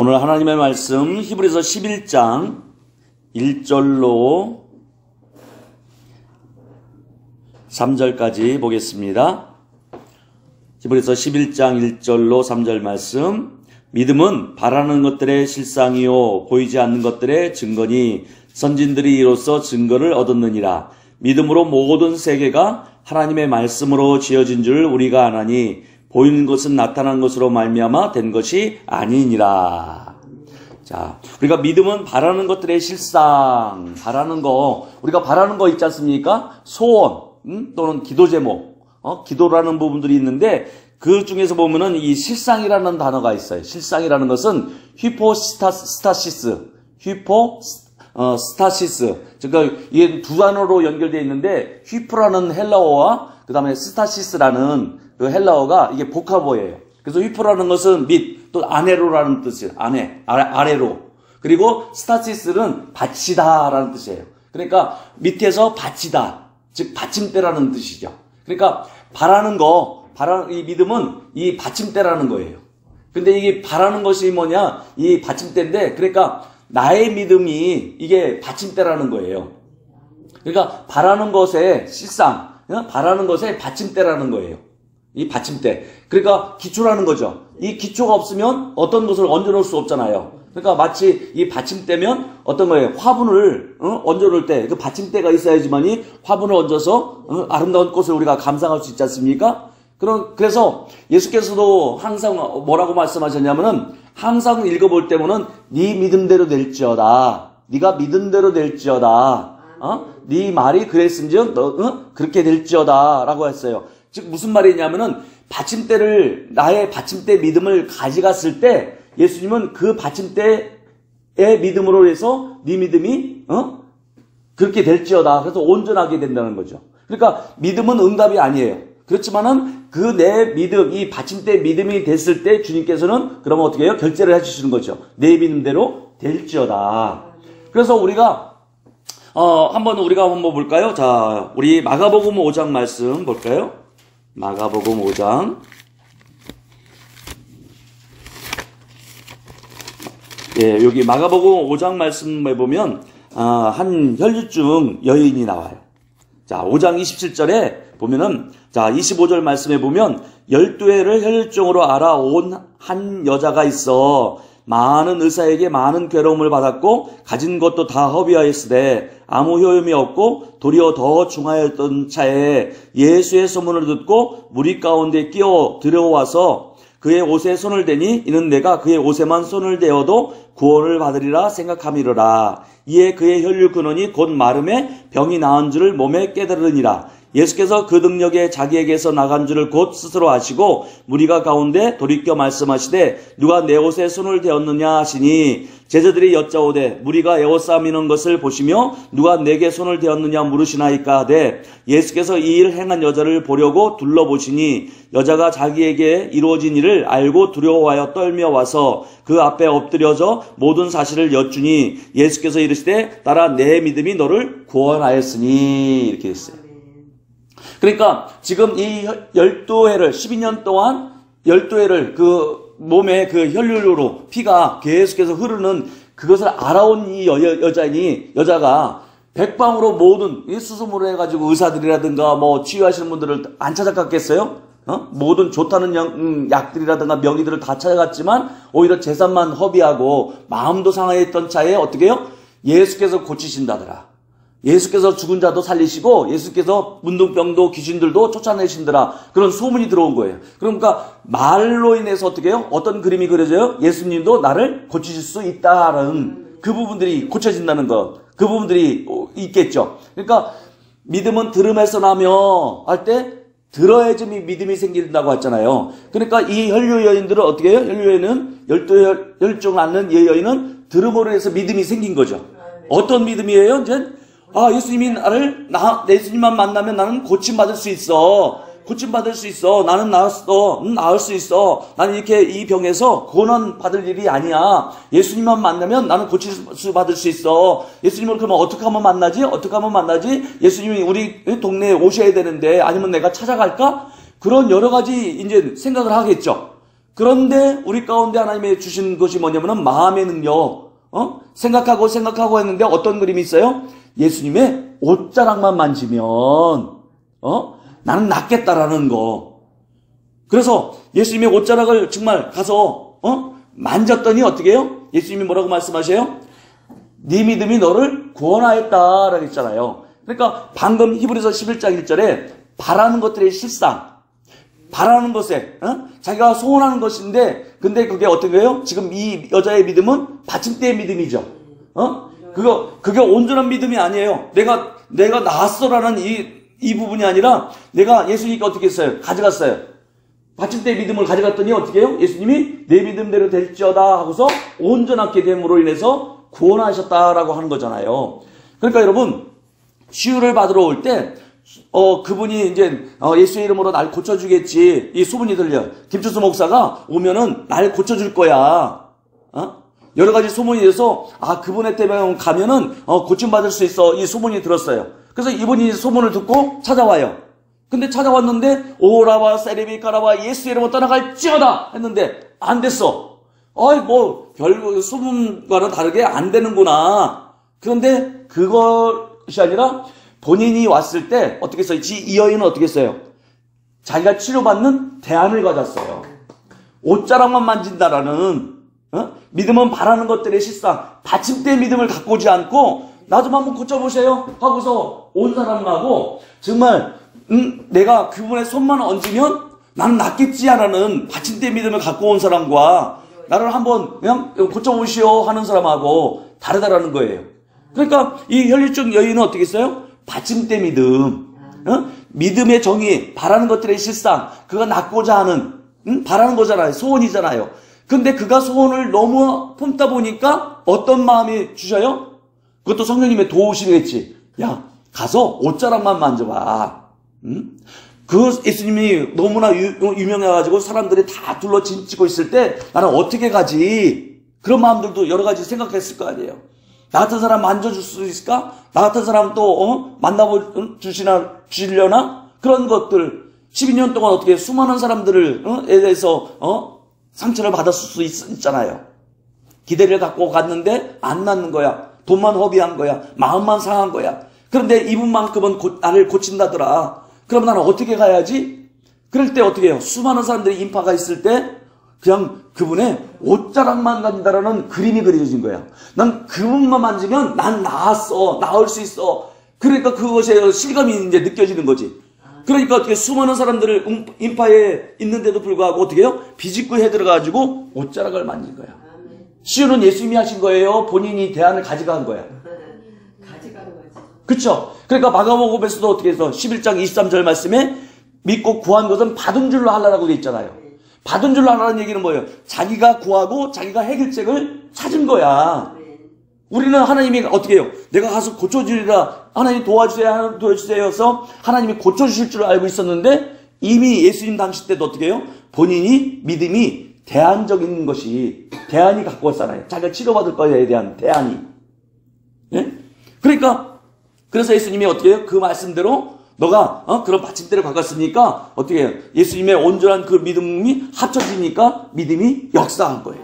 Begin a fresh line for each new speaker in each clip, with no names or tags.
오늘 하나님의 말씀 히브리서 11장 1절로 3절까지 보겠습니다. 히브리서 11장 1절로 3절 말씀. 믿음은 바라는 것들의 실상이요 보이지 않는 것들의 증거니 선진들이 이로써 증거를 얻었느니라. 믿음으로 모든 세계가 하나님의 말씀으로 지어진 줄 우리가 아나니 보이는 것은 나타난 것으로 말미암아 된 것이 아니니라. 자, 우리가 믿음은 바라는 것들의 실상, 우리가 바라는 거 있지 않습니까? 소원, 또는 기도 제목, 기도라는 부분들이 있는데 그 중에서 보면은 이 실상이라는 단어가 있어요. 실상이라는 것은 스타시스, 그러니까 이게 두 단어로 연결되어 있는데 휘프라는 헬라어와 그 다음에 스타시스라는 그 헬라어가 이게 복합어예요. 그래서 휘프라는 것은 밑, 또 아네로라는 뜻이에요. 아래로. 그리고 스타시스는 받치다라는 뜻이에요. 그러니까 밑에서 받치다, 즉 받침대라는 뜻이죠. 그러니까 이 믿음은 이 받침대라는 거예요. 근데 이게 바라는 것이 뭐냐? 이 받침대인데, 그러니까 나의 믿음이 이게 받침대라는 거예요. 그러니까 바라는 것의 실상, 바라는 것의 받침대라는 거예요. 이 받침대. 그러니까 기초라는 거죠. 이 기초가 없으면 어떤 것을 얹어놓을 수 없잖아요. 그러니까 마치 이 받침대면 어떤 거예요? 화분을 얹어놓을 때 그 받침대가 있어야지만이 화분을 얹어서 아름다운 꽃을 우리가 감상할 수 있지 않습니까? 그래서 예수께서도 항상 뭐라고 말씀하셨냐면은 항상 읽어볼 때면은 네 믿음대로 될지어다. 네가 믿은 대로 될지어다. 네 말이 그랬음즉 그렇게 될지어다 라고 했어요. 즉 무슨 말이냐면은 나의 받침대 믿음을 가져갔을 때 예수님은 그 받침대의 믿음으로 해서 네 믿음이 그렇게 될지어다. 그래서 온전하게 된다는 거죠. 그러니까 믿음은 응답이 아니에요. 그렇지만은 그 내 믿음, 이 받침대 믿음이 됐을 때 주님께서는 그러면 어떻게 해요? 결제를 해주시는 거죠. 내 믿음대로 될지어다. 그래서 우리가 우리가 한번 볼까요? 자, 우리 마가복음 5장 말씀 볼까요? 마가복음 5장. 예, 여기 마가복음 5장 말씀에 보면 한 혈류증 여인이 나와요. 자, 5장 27절에 보면은, 자, 25절 말씀에 보면 12회를 혈류증으로 알아온 한 여자가 있어 많은 의사에게 많은 괴로움을 받았고 가진 것도 다 허비하였으되 아무 효험이 없고 도리어 더 중하였던 차에 예수의 소문을 듣고 무리 가운데 끼어 들어와서 그의 옷에 손을 대니 이는 내가 그의 옷에만 손을 대어도 구원을 받으리라 생각함이로라. 이에 그의 혈류 근원이 곧 마름에 병이 나은 줄을 몸에 깨달으니라. 예수께서 그 능력에 자기에게서 나간 줄을 곧 스스로 아시고 무리가 가운데 돌이켜 말씀하시되 누가 내 옷에 손을 대었느냐 하시니 제자들이 여짜오되 무리가 에워싸미는 것을 보시며 누가 내게 손을 대었느냐 물으시나이까 하되 예수께서 이 일을 행한 여자를 보려고 둘러보시니 여자가 자기에게 이루어진 일을 알고 두려워하여 떨며 와서 그 앞에 엎드려져 모든 사실을 여쭈니 예수께서 이르시되 따라 내 믿음이 너를 구원하였으니 이렇게 했어요. 그러니까 지금 이 12회를 12년 동안 12회를 그 몸에 그 혈류로 피가 계속해서 흐르는 그것을 알아온 이 여자가 백방으로 모든 수소문을 해가지고 의사들이라든가 뭐 치유하시는 분들을 안 찾아갔겠어요? 모든 좋다는 약들이라든가 명의들을 다 찾아갔지만 오히려 재산만 허비하고 마음도 상하였던 차에 어떻게 해요? 예수께서 고치신다더라. 예수께서 죽은 자도 살리시고 예수께서 문둥병도 귀신들도 쫓아내신더라. 그런 소문이 들어온 거예요. 그러니까 말로 인해서 어떻게 해요? 어떤 그림이 그려져요? 예수님도 나를 고치실 수 있다라는 그 부분들이 고쳐진다는 것. 그 부분들이 있겠죠. 그러니까 믿음은 들음에서 나며 할 때 들어야지 믿음이 생긴다고 했잖아요. 그러니까 이 혈류 여인들은 어떻게 해요? 혈류 여인은 혈증 앓는 이 여인은 들음으로 해서 믿음이 생긴 거죠. 어떤 믿음이에요? 이제 예수님만 만나면 나는 고침받을 수 있어. 나는 나을 수 있어. 나는 이렇게 이 병에서 고난 받을 일이 아니야. 예수님만 만나면 나는 받을 수 있어. 예수님을 그러면 어떻게 하면 만나지? 예수님이 우리 동네에 오셔야 되는데 아니면 내가 찾아갈까? 그런 여러 가지 이제 생각을 하겠죠. 그런데 우리 가운데 하나님이 주신 것이 뭐냐면은 마음의 능력, 생각하고 했는데 어떤 그림이 있어요? 예수님의 옷자락만 만지면, 나는 낫겠다라는 거. 그래서 예수님의 옷자락을 정말 가서, 만졌더니 어떻게 해요? 예수님이 뭐라고 말씀하셔요? 네 믿음이 너를 구원하였다라고 했잖아요. 그러니까 방금 히브리서 11장 1절에 바라는 것들의 실상, 바라는 것에, 자기가 소원하는 것인데, 근데 그게 어떤 거예요? 지금 이 여자의 믿음은 받침대의 믿음이죠. 그게 온전한 믿음이 아니에요. 내가 나았어라는 이 부분이 아니라, 내가 예수님께 어떻게 했어요? 가져갔어요. 받침대의 믿음을 가져갔더니 어떻게 해요? 예수님이 내 믿음대로 될지어다 하고서 온전하게 됨으로 인해서 구원하셨다라고 하는 거잖아요. 그러니까 여러분, 치유를 받으러 올 때, 그분이 이제, 예수의 이름으로 날 고쳐주겠지. 이 소문이 들려. 김춘수 목사가 오면은 날 고쳐줄 거야. 여러 가지 소문이 돼서, 그분의 때문에 가면은, 고침받을 수 있어. 이 소문이 들었어요. 그래서 이분이 소문을 듣고 찾아와요. 근데 찾아왔는데, 오라바, 세리비, 까라바, 예수의 이름으로 떠나갈지어다! 했는데, 안 됐어. 소문과는 다르게 안 되는구나. 그런데 그것이 아니라, 본인이 왔을 때 어떻게 했어요? 이 여인은 어떻게 했어요? 자기가 치료받는 대안을 가졌어요. 옷자락만 만진다라는 믿음은 바라는 것들의 실상, 받침대의 믿음을 갖고 오지 않고 나 좀 한번 고쳐보세요 하고서 온 사람하고 정말 내가 그분의 손만 얹으면 나는 낫겠지라는 받침대의 믿음을 갖고 온 사람과 나를 한번 그냥 고쳐보시오 하는 사람하고 다르다라는 거예요. 그러니까 이 혈류증 여인은 어떻게 했어요? 받침대 믿음, 믿음의 정의, 바라는 것들의 실상, 그가 낳고자 하는, 바라는 거잖아요. 소원이잖아요. 근데 그가 소원을 너무 품다 보니까 어떤 마음이 주셔요? 그것도 성령님의 도우시겠지. 야, 가서 옷자락만 만져봐. 그 예수님이 너무나 유명해가지고 사람들이 다 둘러 진치고 있을 때 나는 어떻게 가지? 그런 마음들도 여러 가지 생각했을 거 아니에요. 나 같은 사람 만져줄 수 있을까? 나 같은 사람 또, 주시려나? 그런 것들. 12년 동안 어떻게 수많은 사람들을, 에 대해서, 상처를 받았을 수 있잖아요. 기대를 갖고 갔는데, 안 낫는 거야. 돈만 허비한 거야. 마음만 상한 거야. 그런데 이분만큼은 나를 고친다더라. 그럼 나는 어떻게 가야지? 그럴 때 어떻게 해요? 수많은 사람들이 인파가 있을 때, 그냥 그분의 옷자락만 간다라는 그림이 그려진 거야. 난 그분만 만지면 난 나을 수 있어. 그러니까 그것에 실감이 이제 느껴지는 거지. 그러니까 어떻게 수많은 사람들을 인파에 있는데도 불구하고 어떻게 해요? 비집고 해들어가지고 옷자락을 만진 거야. 시유는 예수님이 하신 거예요? 본인이 대안을 가져간 거야?
가져간 거지.
그쵸? 그러니까 마가복음에서도 어떻게 해서 11장 23절 말씀에 믿고 구한 것은 받은 줄로 하라고 돼 있잖아요. 받은 줄로 하라는 얘기는 뭐예요? 자기가 구하고 자기가 해결책을 찾은 거야. 우리는 하나님이 어떻게 해요? 내가 가서 고쳐주리라. 하나님 도와주세요 해서 하나님이 고쳐주실 줄 알고 있었는데 이미 예수님 당시 때도 어떻게 해요? 본인이 믿음이 대안적인 것이 대안이 갖고 왔잖아요. 자기가 치료받을 거에 대한 대안이. 예? 그러니까 그래서 예수님이 어떻게 해요? 그 말씀대로 너가 그런 받침대를 가졌으니까 어떻게 해요? 예수님의 온전한 그 믿음이 합쳐지니까 믿음이 역사한 거예요.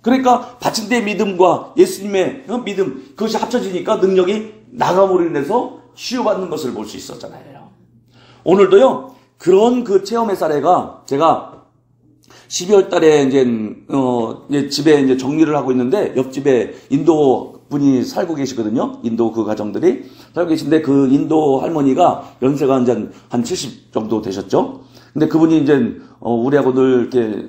그러니까 받침대의 믿음과 예수님의 믿음 그것이 합쳐지니까 능력이 나감으로 인해서 치유받는 것을 볼 수 있었잖아요. 오늘도요 그런 그 체험의 사례가 제가 12월 달에 이제 집에 이제 정리를 하고 있는데 옆집에 인도 분이 살고 계시거든요. 인도 그 가정들이 살고 계신데 그 인도 할머니가 연세가 이제 한 70 정도 되셨죠. 근데 그분이 이제 우리하고 늘 이렇게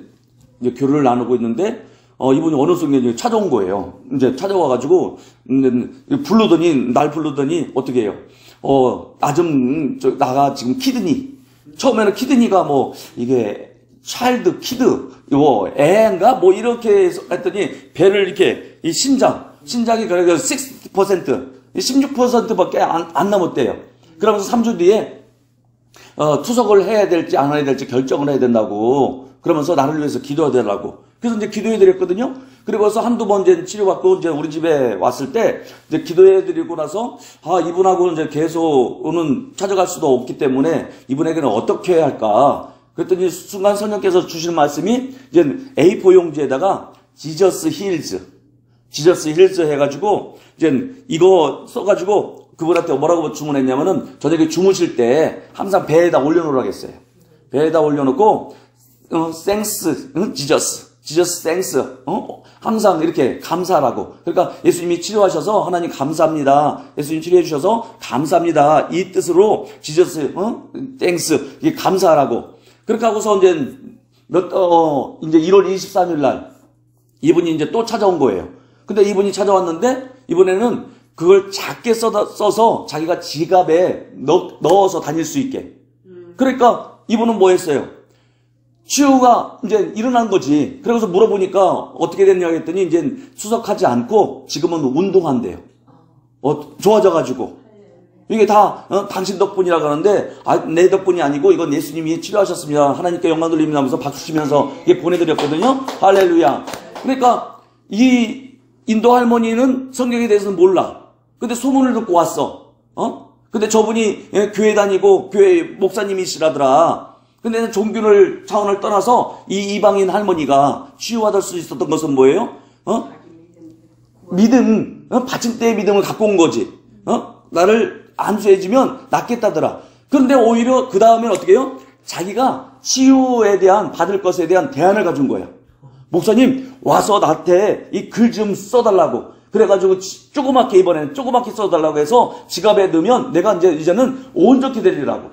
이제 교류를 나누고 있는데 이분이 어느 순간 찾아온 거예요. 이제 찾아와가지고 날 부르더니 어떻게 해요? 나가 지금 키드니. 처음에는 키드니가 뭐 이게 차일드 키드 애인가 뭐 이렇게 했더니 배를 이렇게 이 신장이 그래서 16%밖에 안 남았대요. 그러면서 3주 뒤에 투석을 해야 될지 안 해야 될지 결정을 해야 된다고. 그러면서 나를 위해서 기도해달라고. 그래서 이제 기도해드렸거든요. 그리고서 한두 번 이제 치료받고 이제 우리 집에 왔을 때 이제 기도해드리고 나서 이분하고는 이제 계속은 찾아갈 수도 없기 때문에 이분에게는 어떻게 해야 할까. 그랬더니 순간 성령께서 주시는 말씀이 이제 A4 용지에다가 지저스 힐즈 해가지고 이제 이거 써가지고 그분한테 뭐라고 주문했냐면은 저녁에 주무실 때 항상 배에다 올려놓으라고 했어요. 배에다 올려놓고 땡스 지저스 땡스 항상 이렇게 감사하라고. 그러니까 예수님이 치료하셔서 하나님 감사합니다. 예수님 치료해 주셔서 감사합니다. 이 뜻으로 지저스 땡스 이게 감사하라고. 그렇게 하고서 이제 이제 1월 23일 날 이분이 이제 또 찾아온 거예요. 근데 이분이 찾아왔는데 이번에는 그걸 작게 써서 자기가 지갑에 넣어서 다닐 수 있게. 그러니까 이분은 뭐 했어요? 치유가 이제 일어난 거지. 그래서 물어보니까 어떻게 됐냐 했더니 이제 수석하지 않고 지금은 운동한대요. 좋아져가지고. 이게 다 당신 덕분이라고 하는데 내 덕분이 아니고 이건 예수님이 치료하셨습니다. 하나님께 영광 돌립니다 하면서 박수 치면서 이게 보내드렸거든요. 할렐루야. 그러니까 이 인도 할머니는 성경에 대해서는 몰라. 근데 소문을 듣고 왔어. 근데 저분이 교회 다니고 교회 목사님이시라더라. 근데 종교를 차원을 떠나서 이 이방인 할머니가 치유받을 수 있었던 것은 뭐예요? 믿음, 받침대의 믿음을 갖고 온 거지. 나를 안수해주면 낫겠다더라. 그런데 오히려 그 다음엔 어떻게 해요? 자기가 치유에 대한 받을 것에 대한 대안을 가진 거야. 목사님 와서 나한테 이 글 좀 써달라고. 그래가지고 조그맣게 이번에는 조그맣게 써달라고 해서 지갑에 넣으면 내가 이제는 온전히 되리라고.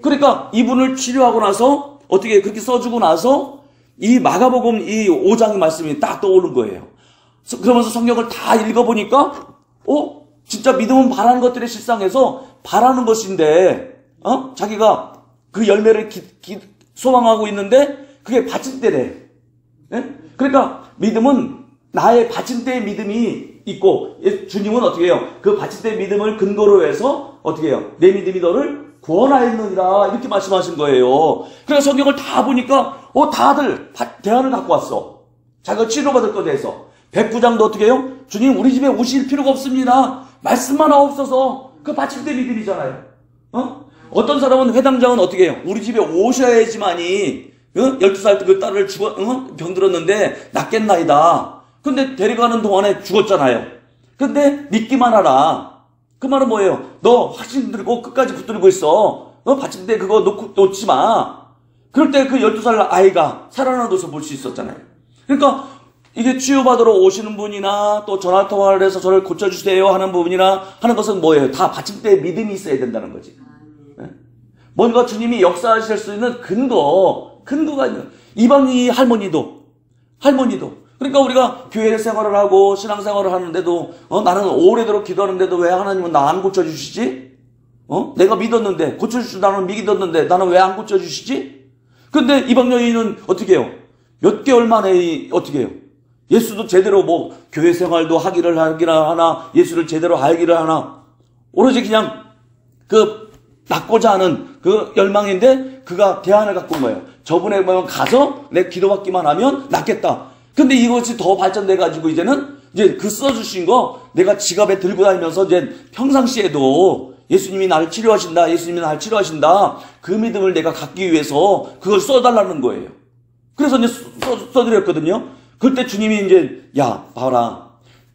그러니까 이분을 치료하고 나서 어떻게 그렇게 써주고 나서 이 마가복음 이 5장의 말씀이 딱 떠오른 거예요. 그러면서 성경을 다 읽어보니까 진짜 믿음은 바라는 것들의 실상에서 바라는 것인데 자기가 그 열매를 소망하고 있는데 그게 받침대래. 그러니까 믿음은 나의 받침대의 믿음이 있고 주님은 어떻게 해요? 그 받침대의 믿음을 근거로 해서 어떻게 해요? 내 믿음이 너를 구원하였느니라 이렇게 말씀하신 거예요. 그래서 성경을 다 보니까 다들 대안을 갖고 왔어. 자기가 치료받을 것에 대해서. 백부장도 어떻게 해요? 주님 우리 집에 오실 필요가 없습니다. 말씀만 없어서 그 받침대 믿음이잖아요. 어떤 사람은 회당장은 어떻게 해요? 우리 집에 오셔야지만이 12살 때 그 딸을 병들었는데 낫겠나이다. 근데 데려가는 동안에 죽었잖아요. 근데 믿기만 하라. 그 말은 뭐예요? 너 확신 들고 끝까지 붙들고 있어. 받침대 그거 놓지 마. 그럴 때 그 12살 아이가 살아나는 것을 볼 수 있었잖아요. 그러니까 이게 치유받으러 오시는 분이나 또 전화통화를 해서 저를 고쳐주세요 하는 부분이나 하는 것은 뭐예요? 다 받침대에 믿음이 있어야 된다는 거지. 뭔가 주님이 역사하실 수 있는 근거가 있는. 이방인 할머니도. 그러니까 우리가 교회 생활을 하고 신앙생활을 하는데도 나는 오래도록 기도하는데도 왜 하나님은 나 안 고쳐주시지? 내가 믿었는데 고쳐주시고 나는 믿었는데 나는 왜 안 고쳐주시지? 근데 이방 여인은 어떻게 해요? 몇 개월 만에 어떻게 해요? 예수도 제대로 뭐 교회 생활도 하기를 하나 예수를 제대로 알기를 하나 오로지 그냥 그 낫고자 하는 그 열망인데 그가 대안을 갖고 온 거예요. 저분에 보면 가서 내 기도받기만 하면 낫겠다. 근데 이것이 더 발전돼가지고 이제는 이제 그 써주신 거 내가 지갑에 들고 다니면서 이제 평상시에도 예수님이 나를 치료하신다. 예수님이 나를 치료하신다. 그 믿음을 내가 갖기 위해서 그걸 써달라는 거예요. 그래서 이제 써드렸거든요. 그때 주님이 이제 야 봐라.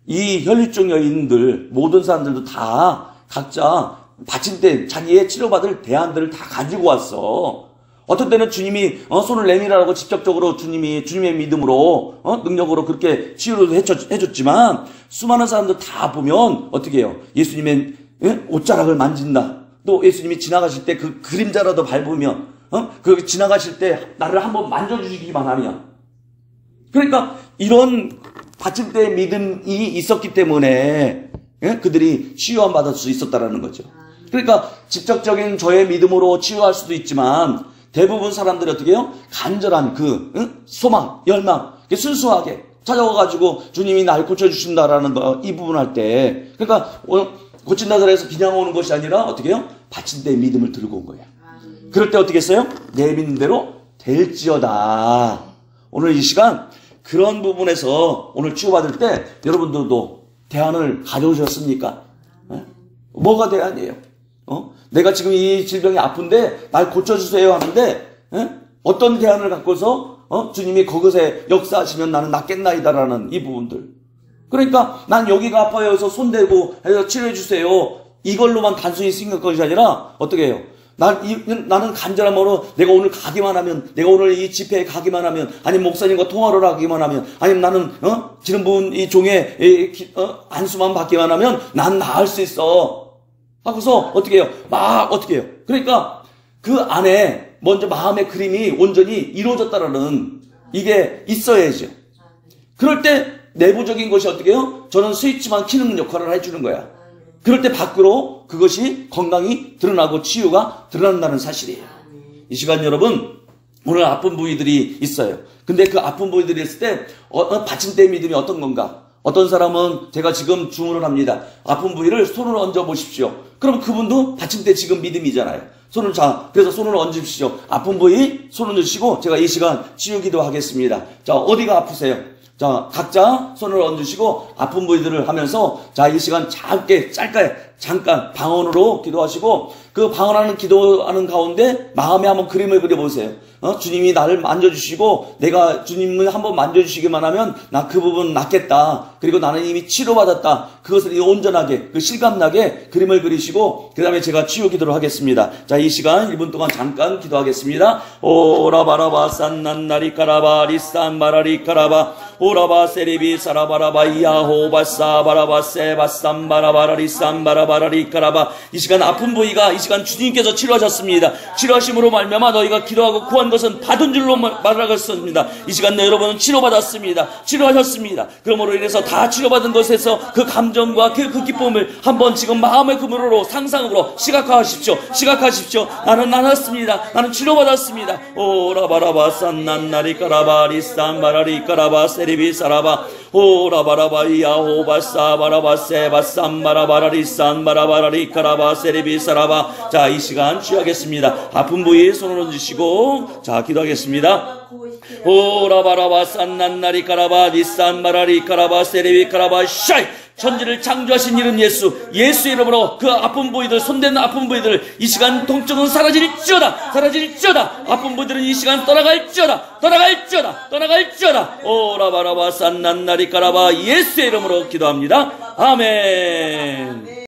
이 혈류증 여인들 모든 사람들도 다 각자 받침대 자기의 치료받을 대안들을 다 가지고 왔어. 어떤 때는 주님이 손을 내밀으라고 직접적으로 주님의 믿음으로 능력으로 그렇게 치유를 해줬지만 수많은 사람들 다 보면 어떻게 해요? 예수님의 옷자락을 만진다. 또 예수님이 지나가실 때 그 그림자라도 밟으면 그 지나가실 때 나를 한번 만져주시기만 하면 그러니까 이런 받침대의 믿음이 있었기 때문에 그들이 치유함 받을 수 있었다라는 거죠. 그러니까 직접적인 저의 믿음으로 치유할 수도 있지만 대부분 사람들이 어떻게 해요? 간절한 소망, 열망, 순수하게 찾아와가지고 주님이 날 고쳐주신다라는 이 부분 할 때 그러니까 고친다고 해서 그냥 오는 것이 아니라 어떻게 해요? 받침대의 믿음을 들고 온 거예요. 그럴 때 어떻게 했어요? 내 믿는 대로 될지어다. 오늘 이 시간 그런 부분에서 오늘 치유받을 때 여러분들도 대안을 가져오셨습니까? 뭐가 대안이에요? 내가 지금 이 질병이 아픈데 날 고쳐주세요 하는데 어떤 대안을 갖고서 주님이 거기서 역사하시면 나는 낫겠나이다라는 이 부분들. 그러니까 난 여기가 아파요 해서 손대고 해서 치료해 주세요. 이걸로만 단순히 생각할 것이 아니라 어떻게 해요? 나는 간절한 마음으로 내가 오늘 가기만 하면, 내가 오늘 이 집회에 가기만 하면, 아니면 목사님과 통화를 하기만 하면, 아니면 나는 지난번 이 종의 안수만 받기만 하면 난 나을 수 있어 하고서 어떻게 해요? 어떻게 해요? 그러니까 그 안에 먼저 마음의 그림이 온전히 이루어졌다라는 이게 있어야죠. 그럴 때 내부적인 것이 어떻게 해요? 저는 스위치만 켜는 역할을 해주는 거야. 그럴 때 밖으로 그것이 건강이 드러나고 치유가 드러난다는 사실이에요. 이 시간 여러분, 오늘 아픈 부위들이 있어요. 근데 그 아픈 부위들이 있을 때 받침대 믿음이 어떤 건가? 어떤 사람은 제가 지금 주문을 합니다. 아픈 부위를 손으로 얹어 보십시오. 그럼 그분도 받침대 지금 믿음이잖아요. 그래서 손을 얹으십시오. 아픈 부위 손을 얹으시고 제가 이 시간 치유 기도하겠습니다. 자, 어디가 아프세요? 자, 각자 손을 얹으시고 아픈 부위들을 하면서 자, 이 시간 잠깐 방언으로 기도하시고 그 방언하는 기도하는 가운데 마음에 한번 그림을 그려보세요. 주님이 나를 만져주시고 내가 주님을 한번 만져주시기만 하면 나 그 부분 낫겠다. 그리고 나는 이미 치료받았다. 그것을 온전하게 그 실감나게 그림을 그리시고 그 다음에 제가 치유 기도를 하겠습니다. 자, 이 시간 1분 동안 잠깐 기도하겠습니다. 오라바라바 산난나리카라바 리산바라리카라바 오라바 세리비 사라바라바 이야호바사 바라바 세바삼바라바라 리산바라바라리카라바. 이 시간 아픈 부위가 이 시간 주님께서 치료하셨습니다. 치료하심으로 말미암아 너희가 기도하고 구한 것은 받은 줄로 말하겠습니다. 이 시간 여러분은 치료받았습니다. 치료하셨습니다. 그러므로 인해서 다 치료받은 것에서 그 감정과 그 기쁨을 한번 지금 마음의 그물로 상상으로 시각화하십시오. 나는 나았습니다. 나는 치료받았습니다. 오라바라바 산난나리카라바 리산바라리카라바 세리비사라바 오라바라바 이야호바사 바라바 세바삼바라바라 리산바라바라리카라바 세리비사라바. 자, 이 시간 취하겠습니다. 아픈 부위에 손을 얹으시고 자, 기도하겠습니다. 오라바라바 산난나리카라바 리산바라리카라바 세리비카라바 샤이. 천지를 창조하신 이름 예수 이름으로 그 아픈 부위들, 손대는 아픈 부위들 이 시간 통증은 사라질지어다. 아픈 부위들은 이 시간 떠나갈지어다. 오라바라바 산난나리카라바 예수의 이름으로 기도합니다. 아멘.